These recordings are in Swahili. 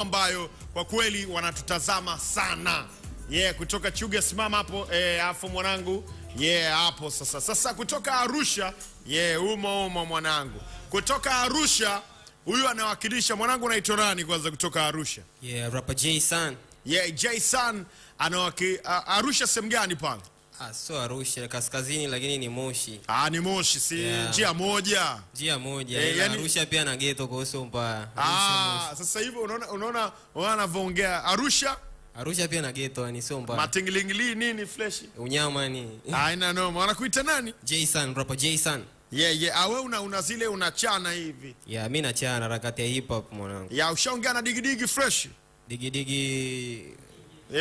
ambayo kwa kweli wanatutazama sana. Kutoka Chuga, simama hapo afu mwanangu. Hapo sasa kutoka Arusha. Umo mwanangu. Kutoka Arusha huyu anawakilisha mwanangu, naitwa nani kwanza kutoka Arusha? Rapper J-San. J-San Arusha sehemu gani pale? So Arusha kaskazini lakini ni Moshi. Ni Moshi, si njia moja. Njia moja. Yani Arusha pia na ghetto kwa hiyo mbaya. Sasa hivi unaona wanavyoongea Arusha pia na ghetto ni sio mbaya. Matingilingili nini fresh? Unyama ni. Haina noma. Wanakuita nani? J-San, Rapper J-San. Wewe una zile unachana hivi. Mimi nachana harakati ya hip hop mwanangu. Ushaongea na Digidigi fresh? Digidigi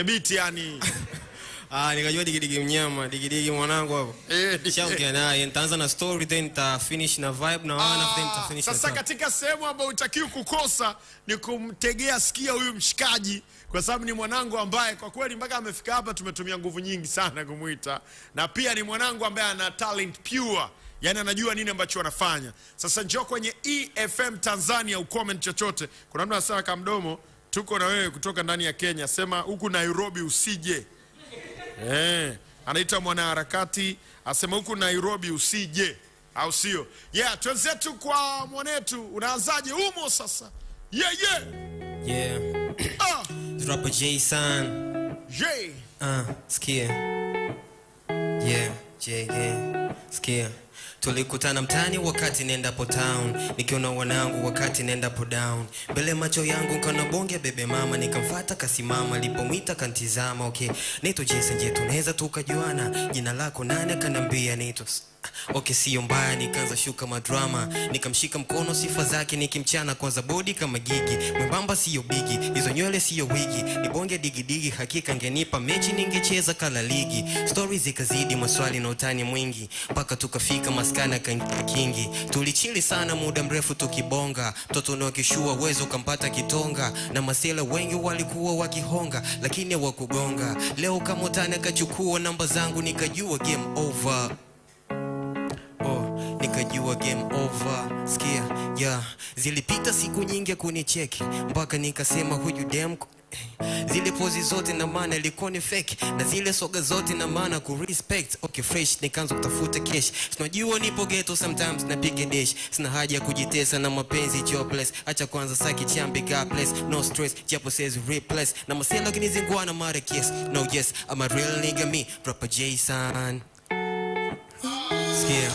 beat yani. Nikajua Digidigi mnyama, Digidigi mwanangu hapo. Nishaongea naye, nitaanza na story then nita finish na vibe na one of them nita finish. Sasa katika sehemu ambayo utakiwa kukosa ni kumtegea sikia huyu mshikaji, kwa sababu ni mwanangu ambaye kwa kweli mpaka amefika hapa tumetumia nguvu nyingi sana kumuita, na pia ni mwanangu ambaye ana talent pure. Yani anajua nini ambacho anafanya. Sasa njoo kwenye EFM Tanzania ucomment chochote. Kuna mtu anasema kamdomo, tuko na wewe kutoka ndani ya Kenya. Sema huku Nairobi usije. Anaita mwanaharakati, asema huku Nairobi usije. Au sio? Twenzetu kwa mwanetu. Unaanzaje umo sasa? Rapper J-San. Skia. Skia. Tulikutana mtani wakati nendapo town, nikiona wanangu wakati nendapo down. Mbele macho yangu nkana bonge bebe mama, nikamfuata kasimama, alipomwita kantizama. Okay, naitwa Jason, je tunaweza tukajuana? Jina lako nani? Akanambia naitwa. Okay, sio mbaya, nikaanza shuka madrama, nikamshika mkono sifa zake nikimchana. Kwanza body kama gigi, mwembamba sio bigi, hizo nywele sio wigi, ni bonge digidigi, hakika ngenipa mechi ningecheza kala ligi. Stories zikazidi, maswali na utani mwingi, mpaka tukafika maskana kingi. Tulichili sana muda mrefu tukibonga, mtoto na kishua uwezo kampata kitonga, na masela wengi walikuwa wakihonga lakini hawakugonga. Leo kama utani akachukua namba zangu, nikajua game over. Nikajua game over. Skia, zilipita siku nyingi kunicheki, mpaka nikasema huyu dem. Zile pozi zote na maana ilikuwa ni fake, na zile soga zote na maana ku respect. Okay fresh, nikaanza kutafuta cash. Sinajua nipo ghetto sometimes napiga dash. Sina haja ya kujitesa na mapenzi jobless. Acha kwanza saki chambi God bless. No stress, japo says replace. Na masela kinizingua na mara kiss. No yes, I'm a real nigga me, Rapper J-San. Skia.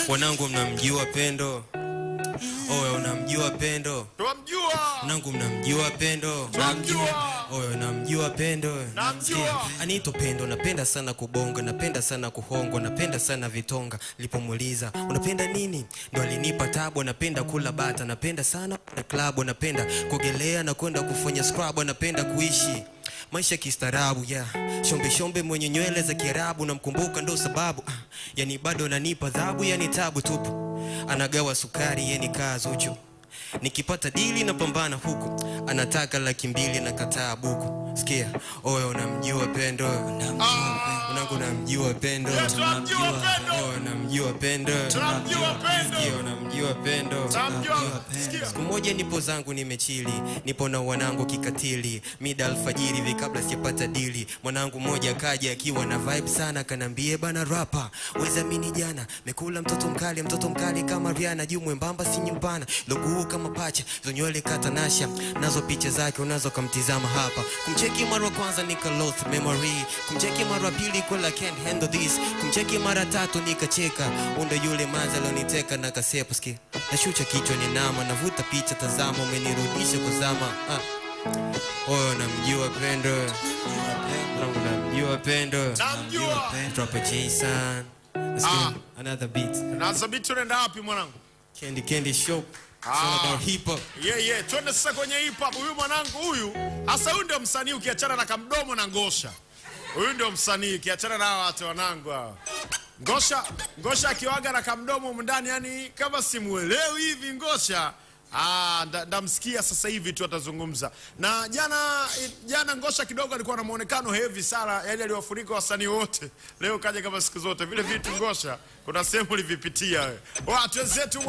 Wanangu mnamjua Pendo? Unamjua Pendo? Tunamjua. Wanangu mnamjua Pendo? Namjua Pendo. Anaitwa Pendo, napenda sana kubonga, napenda sana kuhongwa, napenda sana vitonga. Nilipomuuliza unapenda nini, ndo alinipa tabu. Napenda kula bata, napenda sana na club, napenda kuogelea na kwenda kufanya scrub, napenda kuishi maisha kistaarabu. Shombe mwenye nywele za Kiarabu, namkumbuka ndo sababu yani bado ananipa adhabu, yani tabu tupu. Anagawa sukari yeni kaa Zuchu, nikipata dili na pambana huku, anataka 200,000 na kataa buku. Skia, unamjua Pendo? Unangu namjua Pendo. Namjua Pendo. Unamjua Pendo. Siku moja nipo zangu nimechili, nipo na wanangu kikatili, mida alfajiri hivi kabla sijapata dili. Mwanangu mmoja kaja akiwa na vibe sana, kanambie bana rapper, weza mini jana mekula mtoto mkali kama Rihanna, juu mwembamba si nyumbana, logo kama pacha, zonywele katanasha, nazo picha zake unazo kamtizama hapa. Kumcheki mara kwanza nika lost memory, kumcheki mara pili kwa can't handle this, kumcheki mara tatu nikacheka, unda yule manza alioniteka na kasepa. Skia, nashucha kichwa ni nama, navuta picha, tazama umenirudisha kwa zama. Namjua Pendo. Namjua Pendo. Rapper J-San. Another beat. Another beat. Tunaenda wapi mwanangu? Candy Shop. It's all about hip hop. Tuende sasa kwenye hip hop. Huyu mwanangu huyu, hasa huyu ndio msanii ukiachana na kamdomo na Ngosha. Huyu ndio msanii ukiachana na watu wanangu hao. Ngosha akiwaga na kamdomo ndani, yani kama simuelewi hivi Ngosha. Ndamsikia sasa hivi tu atazungumza. Na jana Ngosha kidogo alikuwa na muonekano heavy sana, yani aliwafunika wasanii wote. Leo kaja kama siku zote vile vitu Ngosha, kuna sehemu ulivipitia wewe. Watu wenzetu